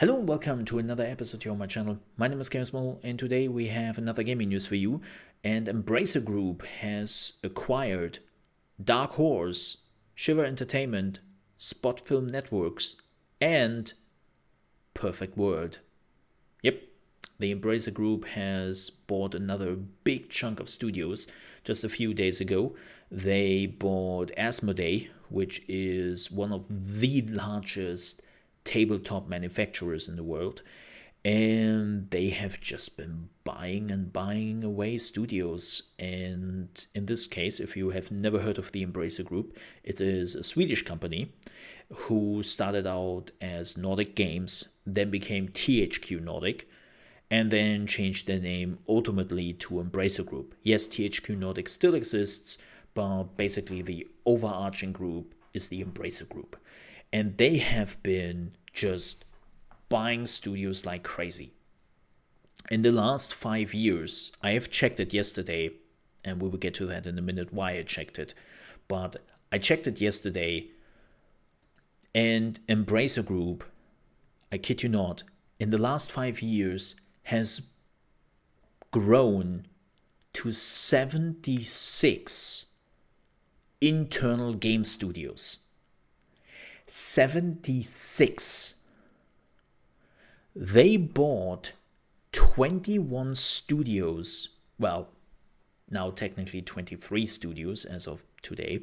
Hello and welcome to another episode here on my channel. My name is ChaosMole and today we have another gaming news for you. And Embracer Group has acquired Dark Horse, Shiver Entertainment, Spot Film Networks, and Perfect World. Yep, the Embracer Group has bought another big chunk of studios. Just a few days ago, they bought Asmodee, which is one of the largest tabletop manufacturers in the world, and they have just been buying and buying away studios. And in this case, if you have never heard of the Embracer Group, it is a Swedish company who started out as Nordic Games, then became THQ Nordic, and then changed their name ultimately to Embracer Group. Yes, THQ Nordic still exists, but basically the overarching group is the Embracer Group. And they have been just buying studios like crazy. In the last 5 years, I have checked it yesterday, and we will get to that in a minute why I checked it. But I checked it yesterday, and Embracer Group, I kid you not, in the last 5 years has grown to 76 internal game studios. 76. They bought 21 studios, well, now technically 23 studios as of today,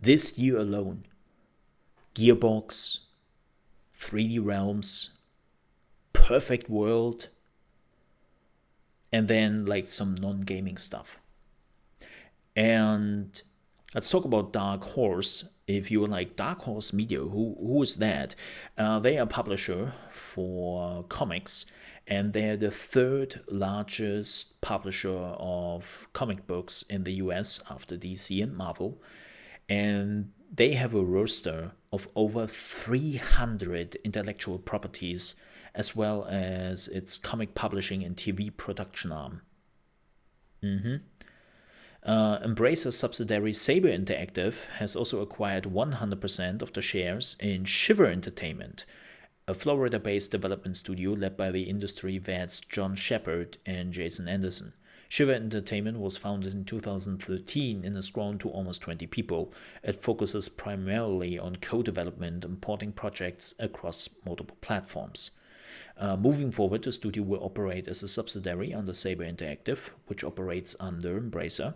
this year alone. Gearbox, 3D Realms, Perfect World, and then like some non-gaming stuff. And let's talk about Dark Horse. If you like Dark Horse Media, who is that? They are a publisher for comics, and they're the third largest publisher of comic books in the US after DC and Marvel. And they have a roster of over 300 intellectual properties, as well as its comic publishing and TV production arm. Embracer subsidiary Saber Interactive has also acquired 100% of the shares in Shiver Entertainment, a Florida-based development studio led by the industry vets John Shepard and Jason Anderson. Shiver Entertainment was founded in 2013 and has grown to almost 20 people. It focuses primarily on co-development and porting projects across multiple platforms. Moving forward, the studio will operate as a subsidiary under Saber Interactive, which operates under Embracer.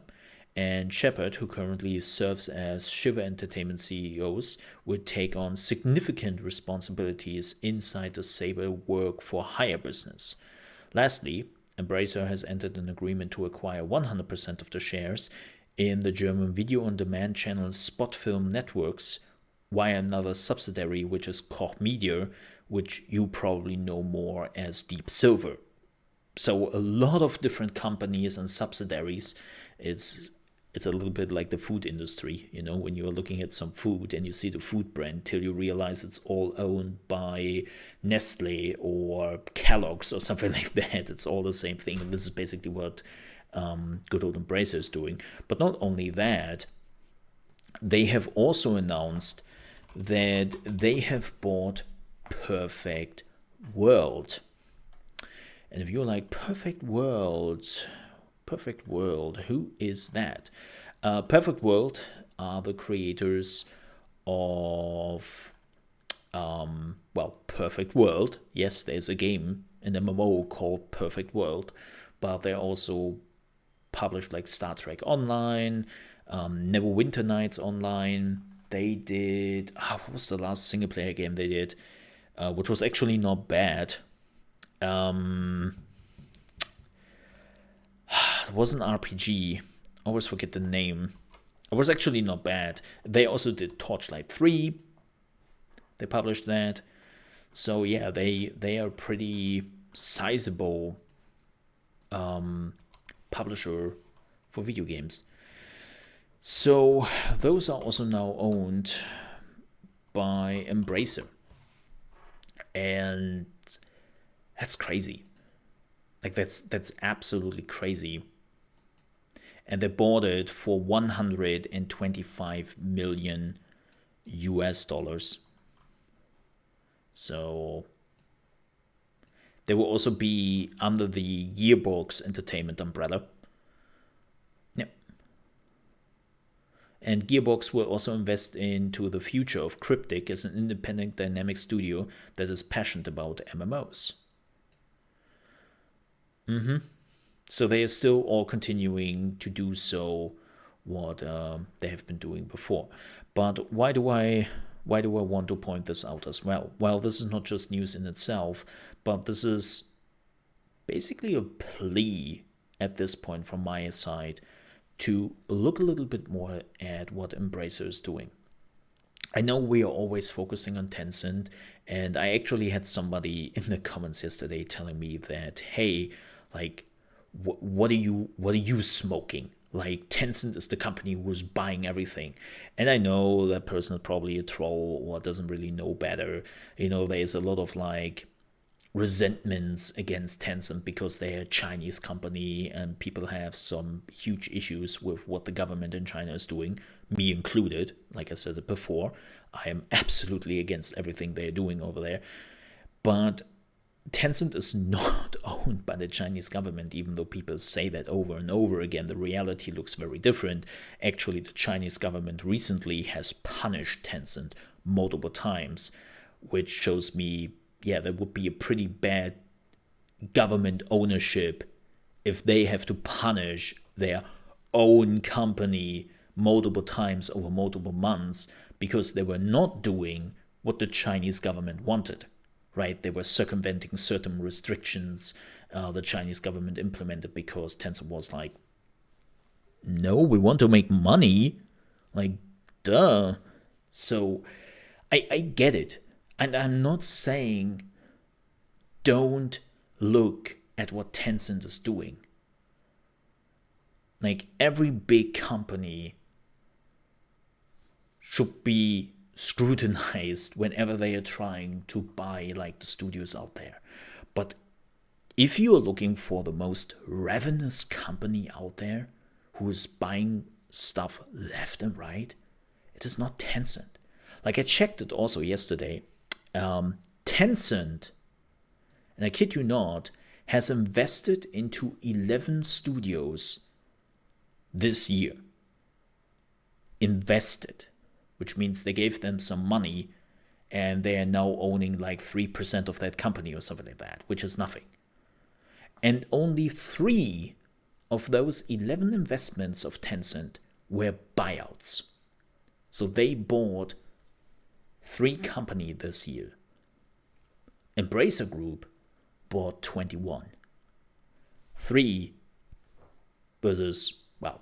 And Shepard, who currently serves as Shiver Entertainment CEOs, will take on significant responsibilities inside the Saber work-for-hire business. Lastly, Embracer has entered an agreement to acquire 100% of the shares in the German video-on-demand channel Spot Film Networks via another subsidiary, which is Koch Media, which you probably know more as Deep Silver. So a lot of different companies and subsidiaries. It's a little bit like the food industry, you know, when you're looking at some food and you see the food brand till you realize it's all owned by Nestle or Kellogg's or something like that. It's all the same thing. And this is basically what good old Embracer is doing. But not only that, they have also announced that they have bought Perfect World. And if you're like, Perfect World, who is that? Perfect World are the creators of, Perfect World. Yes, there's a game, an MMO called Perfect World, but they also published like Star Trek Online, Neverwinter Nights Online. They did, what was the last single player game they did, which was actually not bad. It was an RPG. I always forget the name. It was actually not bad. They also did Torchlight 3. They published that. So yeah, they are pretty sizable publisher for video games. So those are also now owned by Embracer. And that's crazy. Like that's absolutely crazy. And they bought it for 125 million US dollars. So they will also be under the Gearbox Entertainment umbrella. Yep. And Gearbox will also invest into the future of Cryptic as an independent dynamic studio that is passionate about MMOs. So they are still all continuing to do so what they have been doing before. But why do I want to point this out as well? Well, this is not just news in itself, but this is basically a plea at this point from my side to look a little bit more at what Embracer is doing. I know we are always focusing on Tencent, and I actually had somebody in the comments yesterday telling me that, hey, like, what are you smoking? Like, Tencent is the company who's buying everything. And I know that person is probably a troll or doesn't really know better. There's a lot of like resentments against Tencent because they're a Chinese company and people have some huge issues with what the government in China is doing, me included. Like I said it before, I am absolutely against everything they're doing over there. But Tencent is not owned by the Chinese government, even though people say that over and over again. The reality looks very different. Actually, the Chinese government recently has punished Tencent multiple times, which shows me, yeah, there would be a pretty bad government ownership if they have to punish their own company multiple times over multiple months because they were not doing what the Chinese government wanted. Right, they were circumventing certain restrictions the Chinese government implemented because Tencent was like, no, we want to make money. Like, duh. So I get it. And I'm not saying don't look at what Tencent is doing. Like, every big company should be scrutinized whenever they are trying to buy like the studios out there. But if you are looking for the most ravenous company out there who is buying stuff left and right, it is not Tencent. Like, I checked it also yesterday. Tencent, and I kid you not, has invested into 11 studios this year. Invested. Which means they gave them some money and they are now owning like 3% of that company or something like that, which is nothing. And only 3 of those 11 investments of Tencent were buyouts. So they bought 3 companies this year. Embracer Group bought 21. 3 versus, well,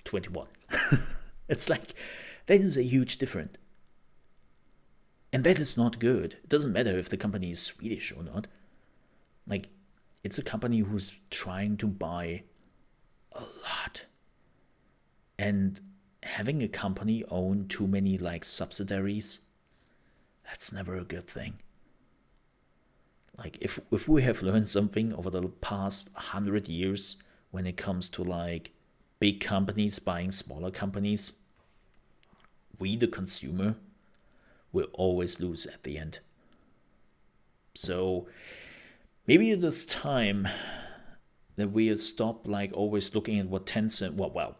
21. It's like, that is a huge difference. And that is not good. It doesn't matter if the company is Swedish or not. Like, it's a company who's trying to buy a lot. And having a company own too many, like, subsidiaries, that's never a good thing. Like, if we have learned something over the past 100 years when it comes to, like, big companies buying smaller companies, we, the consumer, will always lose at the end. So maybe it is time that we stop like always looking at what Tencent, well,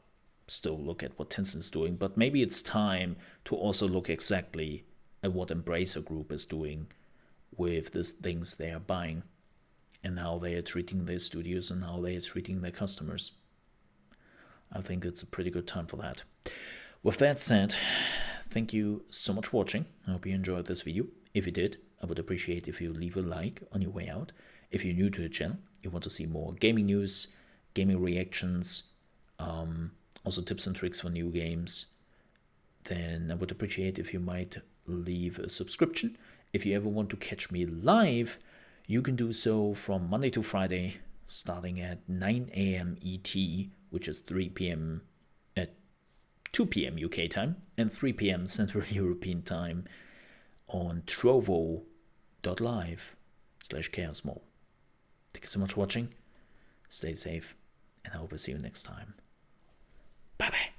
still look at what Tencent is doing, but maybe it's time to also look exactly at what Embracer Group is doing with the things they are buying and how they are treating their studios and how they are treating their customers. I think it's a pretty good time for that. With that said, thank you so much for watching. I hope you enjoyed this video. If you did, I would appreciate if you leave a like on your way out. If you're new to the channel, you want to see more gaming news, gaming reactions, also tips and tricks for new games, then I would appreciate if you might leave a subscription. If you ever want to catch me live, you can do so from Monday to Friday, starting at 9 a.m. ET, which is 3 p.m. at 2 p.m. UK time and 3 p.m. Central European time on trovo.live/ChaosMole. Thank you so much for watching. Stay safe, and I hope I see you next time. Bye-bye.